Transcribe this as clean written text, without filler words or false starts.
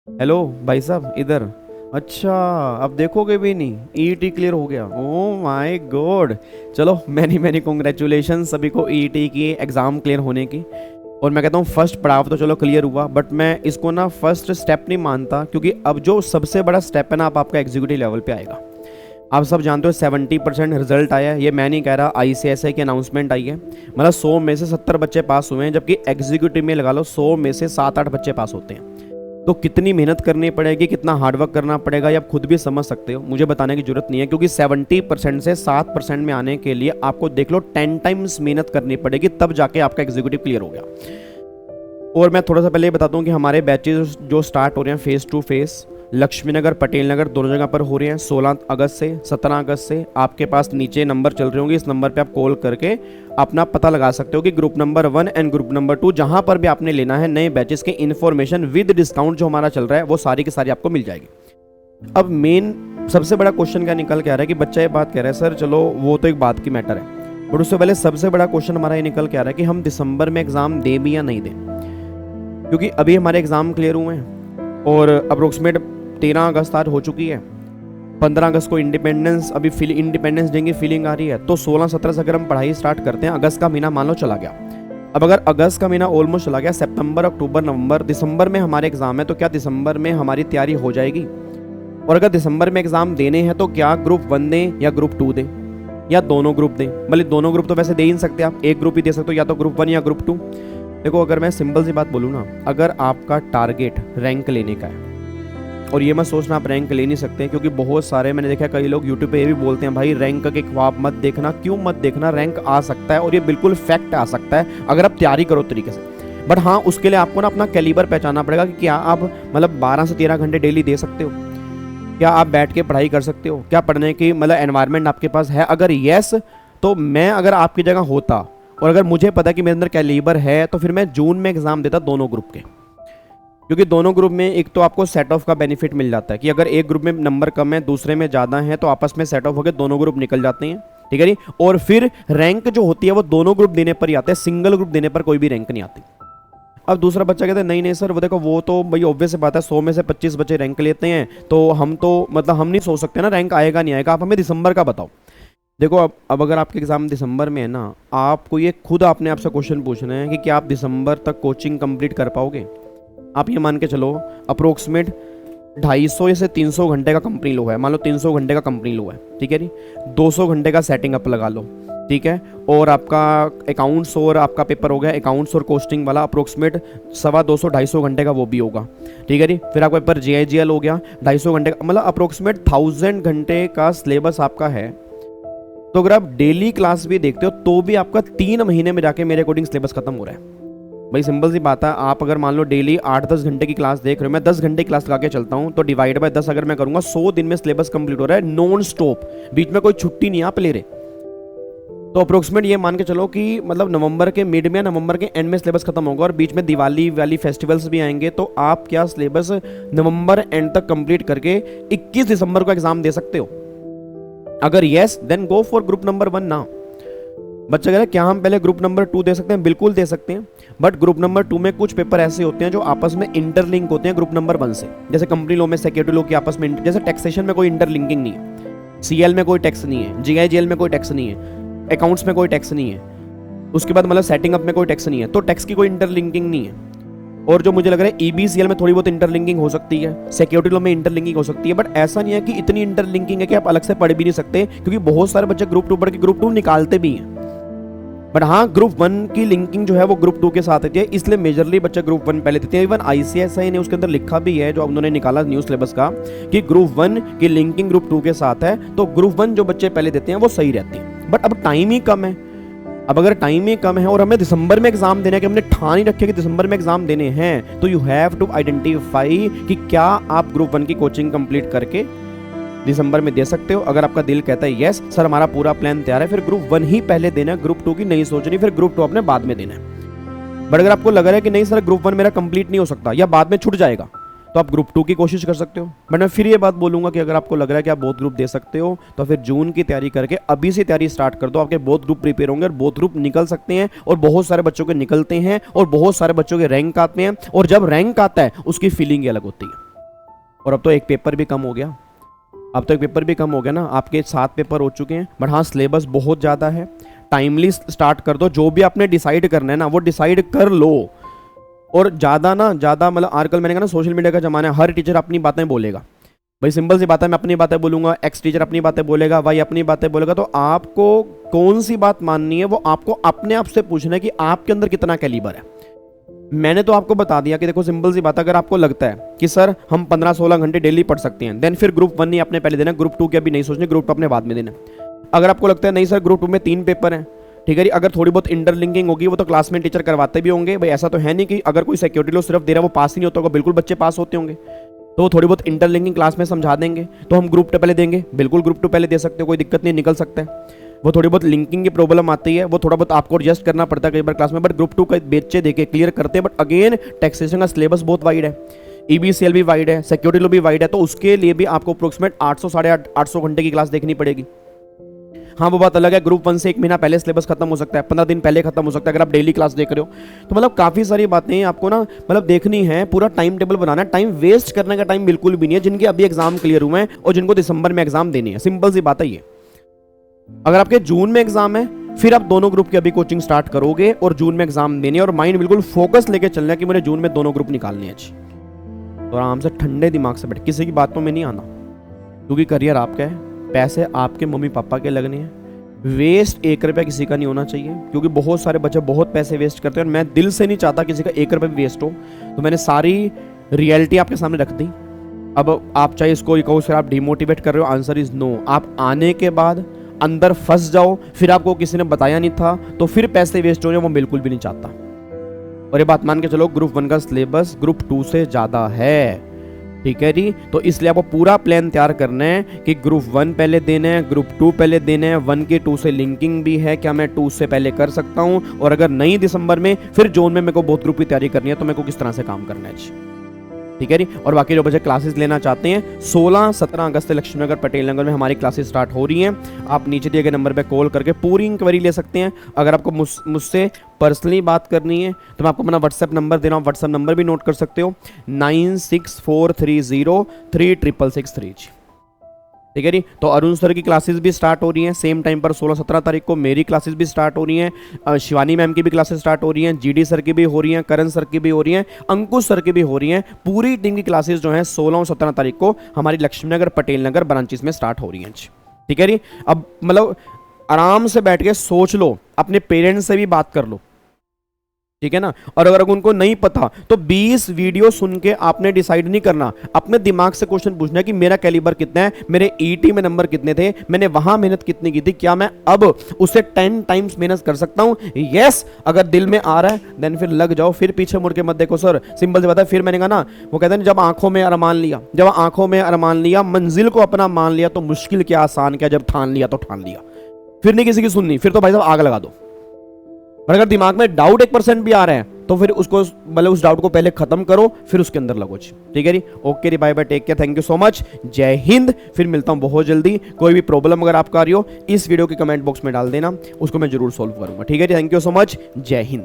Hello भाई साहब इधर। अच्छा, अब देखोगे भी नहीं, ईईटी क्लियर हो गया, ओह माय गॉड। चलो मैनी मैनी कॉन्ग्रेचुलेशन सभी को ईईटी की एग्ज़ाम क्लियर होने की। और मैं कहता हूँ फर्स्ट पड़ाव तो चलो क्लियर हुआ, बट मैं इसको ना फर्स्ट स्टेप नहीं मानता, क्योंकि अब जो सबसे बड़ा स्टेप है ना, आप आपका एग्जीक्यूटिव लेवल पे आएगा। आप सब जानते हो 70% रिजल्ट आया है, ये मैं नहीं कह रहा, आईसीएसआई की अनाउंसमेंट आई है। मतलब 100 में से 70 बच्चे पास हुए हैं, जबकि एग्जीक्यूटिव में लगा लो 100 में से 7-8 बच्चे पास होते हैं। तो कितनी मेहनत करनी पड़ेगी, कितना हार्डवर्क करना पड़ेगा, ये आप खुद भी समझ सकते हो, मुझे बताने की जरूरत नहीं है। क्योंकि 70% से 7% में आने के लिए आपको देख लो 10 टाइम्स मेहनत करनी पड़ेगी, तब जाके आपका एग्जीक्यूटिव क्लियर हो गया। और मैं थोड़ा सा पहले बता दूं कि हमारे बैचेस जो स्टार्ट हो रहे हैं फेस टू फेस, लक्ष्मी नगर पटेल नगर दोनों जगह पर हो रहे हैं 16 अगस्त से 17 अगस्त से। आपके पास नीचे नंबर चल रहे होंगे, इस नंबर पे आप कॉल करके अपना पता लगा सकते हो कि group number 1 and group number 2 जहां पर भी आपने लेना है, नए बैचेस की इन्फॉर्मेशन विद डिस्काउंट जो हमारा चल रहा है वो सारी की सारी आपको मिल जाएगी। अब मेन सबसे बड़ा क्वेश्चन क्या निकल के आ रहा है कि बच्चा ये बात कह रहा है सर चलो वो तो एक बात की मैटर है, बट उससे पहले सबसे बड़ा क्वेश्चन हमारा ये निकल के आ रहा है कि हम दिसंबर में एग्जाम दें भी या नहीं दें। क्योंकि अभी हमारे एग्जाम क्लियर हुए हैं और अप्रोक्सीमेट 13 अगस्त आज हो चुकी है, 15 अगस्त को इंडिपेंडेंस इंडिपेंडेंस डे की फीलिंग आ रही है। तो 16-17 से अगर हम पढ़ाई स्टार्ट करते हैं, अगस्त का महीना मान लो चला गया। अब अगर अगस्त का महीना ऑलमोस्ट चला गया, सितंबर अक्टूबर नवंबर दिसंबर में हमारे एग्जाम है, तो क्या दिसंबर में हमारी तैयारी हो जाएगी? और अगर दिसंबर में एग्जाम देने हैं तो क्या ग्रुप 1 दें या ग्रुप 2 दें या दोनों ग्रुप दें? मतलब दोनों ग्रुप तो वैसे दे ही नहीं सकते, आप एक ग्रुप ही दे सकते हो, या तो ग्रुप 1 या ग्रुप 2। देखो अगर मैं सिंपल सी बात बोलूँ ना, अगर आपका टारगेट रैंक लेने का है, और ये मत सोचना आप रैंक ले नहीं सकते, क्योंकि बहुत सारे मैंने देखा कई लोग यूट्यूब पे ये भी बोलते हैं भाई रैंक के ख्वाब मत देखना। क्यों मत देखना? रैंक आ सकता है और ये बिल्कुल फैक्ट आ सकता है अगर आप तैयारी करो तरीके से। बट हाँ, उसके लिए आपको ना अपना कैलिबर पहचानना पड़ेगा कि क्या आप मतलब 12 से 13 घंटे डेली दे सकते हो, क्या आप बैठ के पढ़ाई कर सकते हो, क्या पढ़ने की मतलब एनवायरनमेंट आपके पास है। अगर यस, तो मैं अगर आपकी जगह होता और अगर मुझे पता कि मेरे अंदर कैलिबर है, तो फिर मैं जून में एग्जाम देता दोनों ग्रुप के। क्योंकि दोनों ग्रुप में एक तो आपको सेट ऑफ का बेनिफिट मिल जाता है कि अगर एक ग्रुप में नंबर कम है दूसरे में ज़्यादा है, तो आपस में सेट ऑफ होकर दोनों ग्रुप निकल जाते हैं, ठीक है जी। और फिर रैंक जो होती है वो दोनों ग्रुप देने पर ही आते हैं, सिंगल ग्रुप देने पर कोई भी रैंक नहीं आती। अब दूसरा बच्चा कहता है नहीं नहीं सर, वो देखो वो तो भाई ऑब्वियस सी बात है, 100 में से 25 बच्चे रैंक लेते हैं, तो हम तो मतलब हम नहीं सोच सकते ना रैंक आएगा नहीं आएगा, आप हमें दिसंबर का बताओ। देखो अब अगर आपके एग्जाम दिसंबर में है ना, आपको ये खुद अपने आप से क्वेश्चन पूछना है कि क्या आप दिसंबर तक कोचिंग कंप्लीट कर पाओगे। आप ये मान के चलो अप्रोक्सीमेट 250 से 300 घंटे का कंपनी लो है, मान लो 300 घंटे का कंपनी लो है, ठीक है जी। 200 घंटे का सेटिंग अप लगा लो, ठीक है। और आपका अकाउंट्स और आपका पेपर हो गया अकाउंट्स और कोस्टिंग वाला, अप्रोक्सीमेट 250-250 घंटे का वो भी होगा, ठीक है जी। फिर आपका पेपर जीआईजीएल हो गया 250 घंटे का, मतलब अप्रोक्सीमेट 1000 घंटे का सिलेबस आपका है। तो अगर आप डेली क्लास भी देखते हो तो भी आपका 3 महीने में जाके मेरे अकॉर्डिंग सिलेबस खत्म हो रहा है। भाई सिंपल सी बात है, आप अगर मान लो डेली 8-10 घंटे की क्लास देख रहे हो, मैं 10 घंटे की क्लास लगा के चलता हूँ, तो डिवाइड बाय 10 अगर मैं करूंगा 100 दिन में सिलेबस कंप्लीट हो रहा है नॉन स्टॉप, बीच में कोई छुट्टी नहीं आप ले रहे। तो अप्रोक्सीमेट ये मान के चलो कि मतलब नवंबर के मिड में, नवंबर के एंड में सिलेबस खत्म होगा, और बीच में दिवाली वाली फेस्टिवल्स भी आएंगे, तो आप क्या सिलेबस नवंबर एंड तक कंप्लीट करके 21 दिसंबर को एग्जाम दे सकते हो? अगर yes, then go for group number 1 ना। बच्चा कह रहा है क्या हम पहले ग्रुप नंबर 2 दे सकते हैं? बिल्कुल दे सकते हैं, बट ग्रुप नंबर 2 में कुछ पेपर ऐसे होते हैं जो आपस में इंटरलिंक होते हैं ग्रुप नंबर 1 से। जैसे कंपनी लॉ में सिक्योरिटी लॉ की आपस में, जैसे टैक्सेशन में कोई इंटरलिंकिंग नहीं है, सीएल में कोई टैक्स नहीं है, जीआईजीएल में कोई टैक्स नहीं है, अकाउंट्स में कोई टैक्स नहीं है, उसके बाद मतलब सेटिंग अप में कोई टैक्स नहीं है, तो टैक्स की कोई इंटरलिंकिंग नहीं है। और जो मुझे लग रहा है ईबीसीएल में थोड़ी बहुत इंटरलिंकिंग हो सकती है, सिक्योरिटी लॉ में इंटरलिंकिंग हो सकती है, बट ऐसा नहीं है कि इतनी इंटरलिंकिंग है कि आप अलग से पढ़ भी नहीं सकते, क्योंकि बहुत सारे बच्चे ग्रुप 2 पढ़ के ग्रुप 2 निकालते भी हैं। बट हाँ, ग्रुप 1 की लिंकिंग जो है वो ग्रुप 2 के साथ होती है, इसलिए मेजरली बच्चे ग्रुप 1 पहले देते हैं। इवन आईसीएसआई ने उसके अंदर लिखा भी है, जो उन्होंने निकाला न्यू सिलेबस का, कि ग्रुप 1 की लिंकिंग ग्रुप 2 के साथ है, तो ग्रुप 1 जो बच्चे पहले देते हैं वो सही रहती है। बट अब टाइम ही कम है। अब अगर टाइम ही कम है और हमें दिसंबर में एग्जाम देने के, हमने ठान ही रखे कि दिसंबर में एग्जाम देने हैं, तो यू हैव टू आइडेंटिफाई कि क्या आप ग्रुप 1 की कोचिंग कंप्लीट करके दिसंबर में दे सकते हो। अगर आपका दिल कहता है यस सर हमारा पूरा प्लान तैयार है, फिर ग्रुप 1 ही पहले देना है, ग्रुप 2 की नहीं सोचनी, फिर ग्रुप 2 अपने बाद में देना है। बट अगर आपको लग रहा है कि नहीं सर ग्रुप 1 मेरा कंप्लीट नहीं हो सकता या बाद में छूट जाएगा, तो आप ग्रुप 2 की कोशिश कर सकते हो। बट मैं फिर ये बात बोलूंगा कि अगर आपको लग रहा है कि आप बोथ ग्रुप दे सकते हो, तो फिर जून की तैयारी करके अभी से तैयारी स्टार्ट कर दो। आपके बोथ ग्रुप प्रिपेयर होंगे और बोथ ग्रुप निकल सकते हैं, और बहुत सारे बच्चों के निकलते हैं, और बहुत सारे बच्चों के रैंक आते हैं, और जब रैंक आता है उसकी फीलिंग अलग होती है। और अब तो एक पेपर भी कम हो गया, अब तो एक पेपर भी कम हो गया ना, आपके 7 पेपर हो चुके हैं। बट हाँ, सिलेबस बहुत ज़्यादा है, टाइमली स्टार्ट कर दो, जो भी आपने डिसाइड करना है ना वो डिसाइड कर लो। और ज़्यादा ना ज़्यादा मतलब आजकल मैंने कहा ना सोशल मीडिया का ज़माना है, हर टीचर अपनी बातें बोलेगा। भाई सिंपल सी बात है, मैं अपनी बातें बोलूंगा, एक्स टीचर अपनी बातें बोलेगा, भाई अपनी बातें बोलेगा, तो आपको कौन सी बात माननी है वो आपको अपने आप से पूछना है कि आपके अंदर कितना कैलिबर है। मैंने तो आपको बता दिया कि देखो सिंपल सी बात, अगर आपको लगता है कि सर हम 15-16 घंटे डेली पढ़ सकते हैं, देन फिर ग्रुप 1 ही आपने पहले देना, ग्रुप 2 के अभी नहीं सोचने, ग्रुप 2 अपने बाद में देना। अगर आपको लगता है नहीं सर ग्रुप 2 में 3 पेपर हैं, ठीक है जी, अगर थोड़ी बहुत इंटरलिंकिंग होगी वो तो क्लास में टीचर करवाते भी होंगे, भाई ऐसा तो है नहीं कि अगर कोई सिक्योरिटी लो सिर्फ दे रहा है वो पास ही नहीं होता होगा, बिल्कुल बच्चे पास होते होंगे, तो थोड़ी बहुत इंटरलिंकिंग क्लास में समझा देंगे, तो हम ग्रुप 2 पहले देंगे, बिल्कुल ग्रुप 2 पहले दे सकते हो, कोई दिक्कत नहीं, निकल सकता है। वो थोड़ी बहुत लिंकिंग की प्रॉब्लम आती है, वो थोड़ा बहुत आपको एडजस्ट करना पड़ता है कई बार क्लास में, बट ग्रुप 2 का बच्चे देके क्लियर करते हैं। बट अगेन टैक्सेशन का सिलेबस बहुत वाइड है, EBCL भी वाइड है, सिक्योरिटी लो भी वाइड है, तो उसके लिए भी आपको अप्रोक्सीमेट 800-850 घंटे की क्लास देखनी पड़ेगी। हाँ वो बात अलग है, ग्रुप 1 से 1 महीना पहले सिलेबस खत्म हो सकता है, 15 दिन पहले खत्म हो सकता है अगर आप डेली क्लास देख रहे हो। तो मतलब काफ़ी सारी बातें आपको ना मतलब देखनी है, पूरा टाइम टेबल बनाना है, टाइम वेस्ट करने का टाइम बिल्कुल भी नहीं है। जिनके अभी एग्जाम क्लियर हुए हैं और जिनको दिसंबर में एग्जाम देनी है, सिंपल सी बात है ये। अगर आपके जून में एग्जाम है फिर आप दोनों ग्रुप की अभी कोचिंग स्टार्ट करोगे और जून में एग्जाम देनी है, और माइंड बिल्कुल फोकस लेके चलना है कि मुझे जून में दोनों ग्रुप निकालने हैं। तो आराम से ठंडे दिमाग से बैठ, किसी की बातों में नहीं आना, क्योंकि करियर आपका है, पैसे आपके मम्मी पापा के लगने हैं, वेस्ट 1 रुपया किसी का नहीं होना चाहिए, क्योंकि बहुत सारे बच्चे बहुत पैसे वेस्ट करते हैं और मैं दिल से नहीं चाहता किसी का 1 रुपया भी वेस्ट हो। तो मैंने सारी रियलिटी आपके सामने रख दी। अब आप चाहे इसको कहो सर आप डिमोटिवेट कर रहे हो, आंसर इज नो। आप आने के बाद अंदर फंस जाओ, फिर आपको किसी ने बताया नहीं था तो फिर पैसे वेस्ट हो रहे, वो बिल्कुल भी नहीं चाहता। और ये बात मान के चलो ग्रुप 1 का सिलेबस ग्रुप 2 से ज़्यादा है, ठीक है जी। तो इसलिए आपको पूरा प्लान तैयार करना है कि ग्रुप 1 पहले देना है, ग्रुप 2 पहले देना है, 1 के 2 से लिंकिंग भी है, क्या मैं 2 से पहले कर सकता हूं, और अगर नहीं दिसंबर में फिर जोन में मेरे को बहुत ग्रुप की तैयारी करनी है तो मेरे को किस तरह से काम करना है, ठीक है जी। और बाकी जो बच्चे क्लासेस लेना चाहते हैं 16-17 अगस्त लक्ष्मी नगर पटेल नगर में हमारी क्लासेस स्टार्ट हो रही हैं। आप नीचे दिए गए नंबर पे कॉल करके पूरी इंक्वायरी ले सकते हैं। अगर आपको मुझसे पर्सनली बात करनी है तो मैं आपको अपना व्हाट्सएप नंबर दे रहा हूँ, व्हाट्सएप नंबर भी नोट कर सकते हो 9643036663, ठीक है जी। तो अरुण सर की क्लासेस भी स्टार्ट हो रही हैं सेम टाइम पर 16-17 तारीख को, मेरी क्लासेस भी स्टार्ट हो रही हैं, शिवानी मैम की भी क्लासेस स्टार्ट हो रही हैं, GD सर की भी हो रही हैं, करण सर की भी हो रही हैं, अंकुश सर की भी हो रही हैं। पूरी टीम की क्लासेस जो हैं 16 और 17 तारीख को हमारी लक्ष्मी नगर पटेल नगर ब्रांचेस में स्टार्ट हो रही हैं, ठीक है जी। अब मतलब आराम से बैठ के सोच लो, अपने पेरेंट्स से भी बात कर लो, ठीक है ना। और अगर उनको नहीं पता तो 20 वीडियो सुन के आपने डिसाइड नहीं करना, अपने दिमाग से क्वेश्चन पूछना है कि मेरा कैलिबर कितना है, मेरे ET में नंबर कितने थे, मैंने वहां मेहनत कितनी की थी, क्या मैं अब उससे 10 टाइम्स मेहनत कर सकता हूं। यस, अगर दिल में आ रहा है देन फिर लग जाओ, फिर पीछे मुड़ के मत देखो। सर सिंपल से बात है, फिर मैंने कहा ना, वो कहते हैं जब आंखों में अरमान लिया, जब आंखों में अरमान लिया, मंजिल को अपना मान लिया, तो मुश्किल क्या आसान क्या, जब ठान लिया तो ठान लिया, फिर नहीं किसी की सुननी, फिर तो भाई साहब आग लगा दो। और अगर दिमाग में डाउट 1% भी आ रहा है तो फिर उसको मतलब उस डाउट को पहले खत्म करो, फिर उसके अंदर लगो, ठीक है जी। Okay ji, bye bye, take care, thank you so much, जय हिंद। फिर मिलता हूं बहुत जल्दी। कोई भी प्रॉब्लम अगर आपका आ रही हो इस वीडियो के कमेंट बॉक्स में डाल देना, उसको मैं जरूर सॉल्व करूंगा, ठीक है जी। थैंक यू सो मच, जय हिंद।